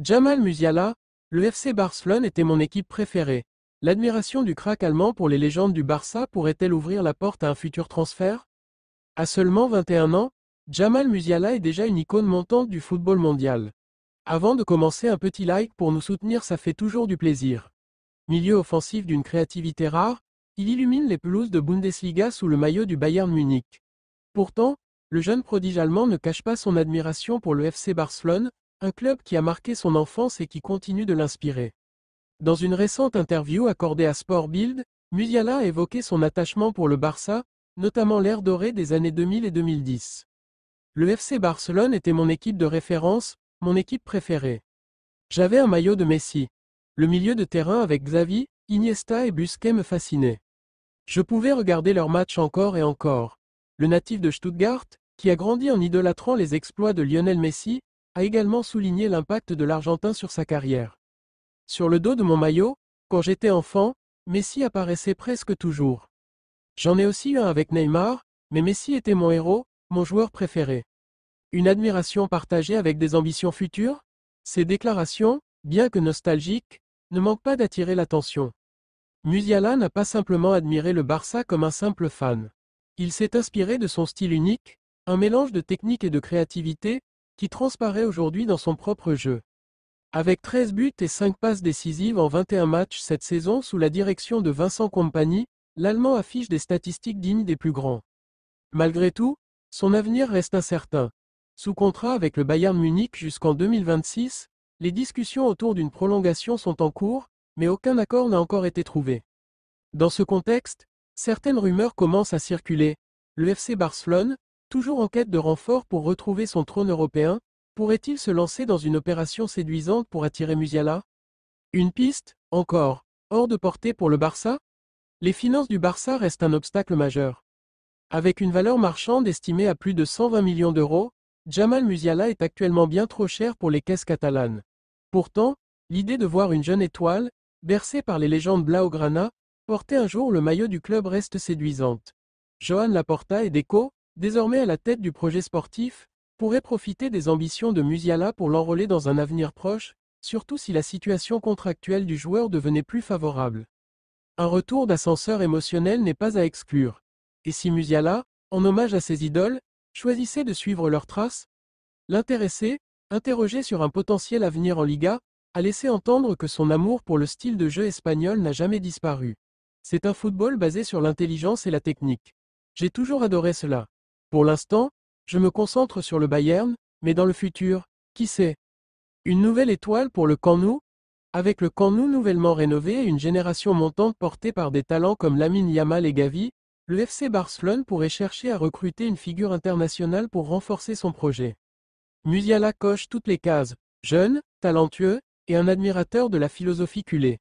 Jamal Musiala, le FC Barcelone était mon équipe préférée. L'admiration du crack allemand pour les légendes du Barça pourrait-elle ouvrir la porte à un futur transfert? À seulement 21 ans, Jamal Musiala est déjà une icône montante du football mondial. Avant de commencer, un petit like pour nous soutenir, ça fait toujours du plaisir. Milieu offensif d'une créativité rare, il illumine les pelouses de Bundesliga sous le maillot du Bayern Munich. Pourtant, le jeune prodige allemand ne cache pas son admiration pour le FC Barcelone, un club qui a marqué son enfance et qui continue de l'inspirer. Dans une récente interview accordée à Sport Bild, Musiala a évoqué son attachement pour le Barça, notamment l'ère dorée des années 2000 et 2010. Le FC Barcelone était mon équipe de référence, mon équipe préférée. J'avais un maillot de Messi. Le milieu de terrain avec Xavi, Iniesta et Busquets me fascinait. Je pouvais regarder leurs matchs encore et encore. Le natif de Stuttgart, qui a grandi en idolâtrant les exploits de Lionel Messi, a également souligné l'impact de l'Argentin sur sa carrière. Sur le dos de mon maillot, quand j'étais enfant, Messi apparaissait presque toujours. J'en ai aussi eu un avec Neymar, mais Messi était mon héros, mon joueur préféré. Une admiration partagée avec des ambitions futures? Ces déclarations, bien que nostalgiques, ne manquent pas d'attirer l'attention. Musiala n'a pas simplement admiré le Barça comme un simple fan. Il s'est inspiré de son style unique, un mélange de technique et de créativité, qui transparaît aujourd'hui dans son propre jeu. Avec 13 buts et 5 passes décisives en 21 matchs cette saison sous la direction de Vincent Kompany, l'Allemand affiche des statistiques dignes des plus grands. Malgré tout, son avenir reste incertain. Sous contrat avec le Bayern Munich jusqu'en 2026, les discussions autour d'une prolongation sont en cours, mais aucun accord n'a encore été trouvé. Dans ce contexte, certaines rumeurs commencent à circuler. Le FC Barcelone, toujours en quête de renfort pour retrouver son trône européen, pourrait-il se lancer dans une opération séduisante pour attirer Musiala? Une piste, encore, hors de portée pour le Barça? Les finances du Barça restent un obstacle majeur. Avec une valeur marchande estimée à plus de 120 millions d'euros, Jamal Musiala est actuellement bien trop cher pour les caisses catalanes. Pourtant, l'idée de voir une jeune étoile, bercée par les légendes Blaugrana, porter un jour le maillot du club reste séduisante. Joan Laporta et Deco, désormais à la tête du projet sportif, pourraient profiter des ambitions de Musiala pour l'enrôler dans un avenir proche, surtout si la situation contractuelle du joueur devenait plus favorable. Un retour d'ascenseur émotionnel n'est pas à exclure. Et si Musiala, en hommage à ses idoles, choisissait de suivre leurs traces? L'intéressé, interrogé sur un potentiel avenir en Liga, a laissé entendre que son amour pour le style de jeu espagnol n'a jamais disparu. C'est un football basé sur l'intelligence et la technique. J'ai toujours adoré cela. Pour l'instant, je me concentre sur le Bayern, mais dans le futur, qui sait? Une nouvelle étoile pour le Camp Nou? Avec le Camp Nou nouvellement rénové et une génération montante portée par des talents comme Lamine Yamal et Gavi, le FC Barcelone pourrait chercher à recruter une figure internationale pour renforcer son projet. Musiala coche toutes les cases, jeune, talentueux, et un admirateur de la philosophie culée.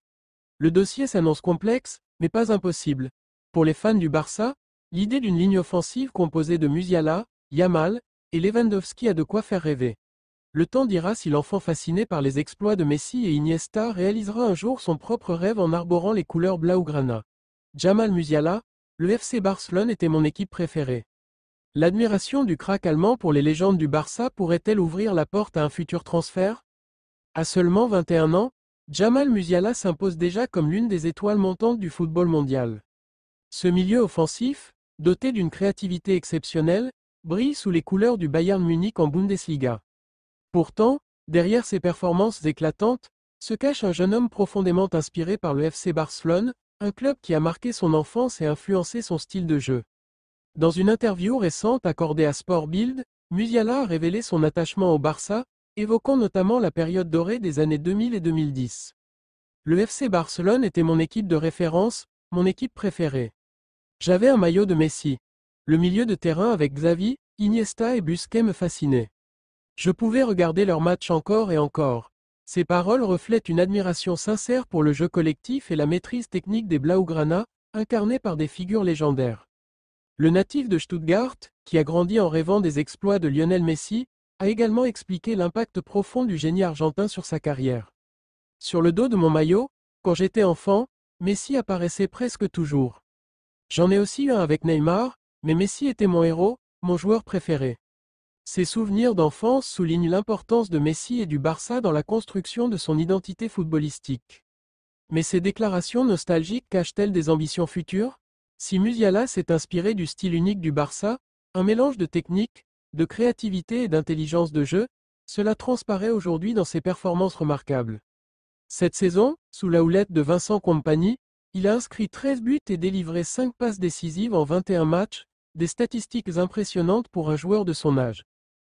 Le dossier s'annonce complexe, mais pas impossible. Pour les fans du Barça, l'idée d'une ligne offensive composée de Musiala, Yamal et Lewandowski a de quoi faire rêver. Le temps dira si l'enfant fasciné par les exploits de Messi et Iniesta réalisera un jour son propre rêve en arborant les couleurs blaugrana. Jamal Musiala, le FC Barcelone était mon équipe préférée. L'admiration du crack allemand pour les légendes du Barça pourrait-elle ouvrir la porte à un futur transfert? À seulement 21 ans, Jamal Musiala s'impose déjà comme l'une des étoiles montantes du football mondial. Ce milieu offensif, doté d'une créativité exceptionnelle, brille sous les couleurs du Bayern Munich en Bundesliga. Pourtant, derrière ces performances éclatantes, se cache un jeune homme profondément inspiré par le FC Barcelone, un club qui a marqué son enfance et influencé son style de jeu. Dans une interview récente accordée à Sport Bild, Musiala a révélé son attachement au Barça, évoquant notamment la période dorée des années 2000 et 2010. Le FC Barcelone était mon équipe de référence, mon équipe préférée. J'avais un maillot de Messi. Le milieu de terrain avec Xavi, Iniesta et Busquets me fascinait. Je pouvais regarder leurs matchs encore et encore. Ces paroles reflètent une admiration sincère pour le jeu collectif et la maîtrise technique des Blaugrana, incarnés par des figures légendaires. Le natif de Stuttgart, qui a grandi en rêvant des exploits de Lionel Messi, a également expliqué l'impact profond du génie argentin sur sa carrière. Sur le dos de mon maillot, quand j'étais enfant, Messi apparaissait presque toujours. J'en ai aussi eu un avec Neymar, mais Messi était mon héros, mon joueur préféré. Ses souvenirs d'enfance soulignent l'importance de Messi et du Barça dans la construction de son identité footballistique. Mais ces déclarations nostalgiques cachent-elles des ambitions futures? Si Musiala s'est inspiré du style unique du Barça, un mélange de technique, de créativité et d'intelligence de jeu, cela transparaît aujourd'hui dans ses performances remarquables. Cette saison, sous la houlette de Vincent Kompany, il a inscrit 13 buts et délivré 5 passes décisives en 21 matchs, des statistiques impressionnantes pour un joueur de son âge.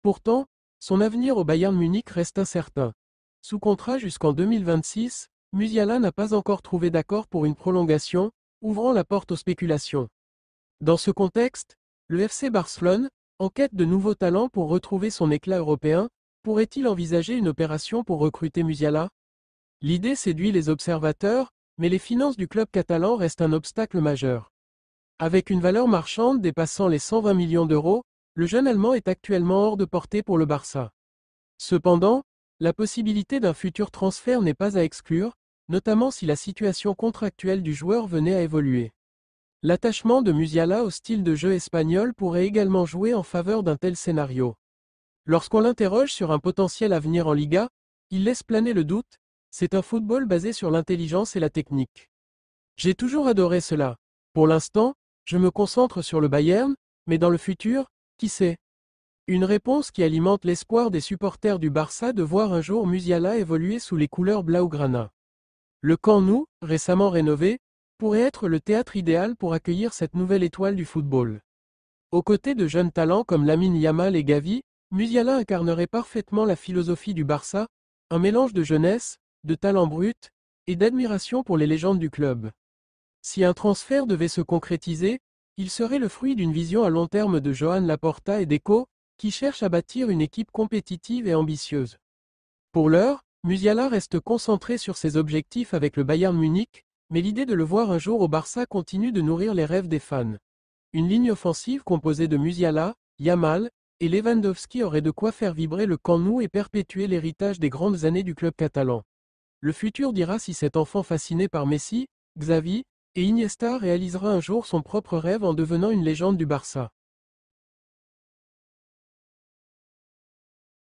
Pourtant, son avenir au Bayern Munich reste incertain. Sous contrat jusqu'en 2026, Musiala n'a pas encore trouvé d'accord pour une prolongation, ouvrant la porte aux spéculations. Dans ce contexte, le FC Barcelone, en quête de nouveaux talents pour retrouver son éclat européen, pourrait-il envisager une opération pour recruter Musiala? L'idée séduit les observateurs, mais les finances du club catalan restent un obstacle majeur. Avec une valeur marchande dépassant les 120 millions d'euros, le jeune Allemand est actuellement hors de portée pour le Barça. Cependant, la possibilité d'un futur transfert n'est pas à exclure, notamment si la situation contractuelle du joueur venait à évoluer. L'attachement de Musiala au style de jeu espagnol pourrait également jouer en faveur d'un tel scénario. Lorsqu'on l'interroge sur un potentiel avenir en Liga, il laisse planer le doute, c'est un football basé sur l'intelligence et la technique. J'ai toujours adoré cela. Pour l'instant, je me concentre sur le Bayern, mais dans le futur, qui sait? Une réponse qui alimente l'espoir des supporters du Barça de voir un jour Musiala évoluer sous les couleurs blaugrana. Le Camp Nou, récemment rénové, pourrait être le théâtre idéal pour accueillir cette nouvelle étoile du football. Aux côtés de jeunes talents comme Lamine Yamal et Gavi, Musiala incarnerait parfaitement la philosophie du Barça, un mélange de jeunesse, de talent brut, et d'admiration pour les légendes du club. Si un transfert devait se concrétiser, il serait le fruit d'une vision à long terme de Joan Laporta et Deco, qui cherchent à bâtir une équipe compétitive et ambitieuse. Pour l'heure, Musiala reste concentré sur ses objectifs avec le Bayern Munich, mais l'idée de le voir un jour au Barça continue de nourrir les rêves des fans. Une ligne offensive composée de Musiala, Yamal et Lewandowski aurait de quoi faire vibrer le Camp Nou et perpétuer l'héritage des grandes années du club catalan. Le futur dira si cet enfant fasciné par Messi, Xavi et Iniesta réalisera un jour son propre rêve en devenant une légende du Barça.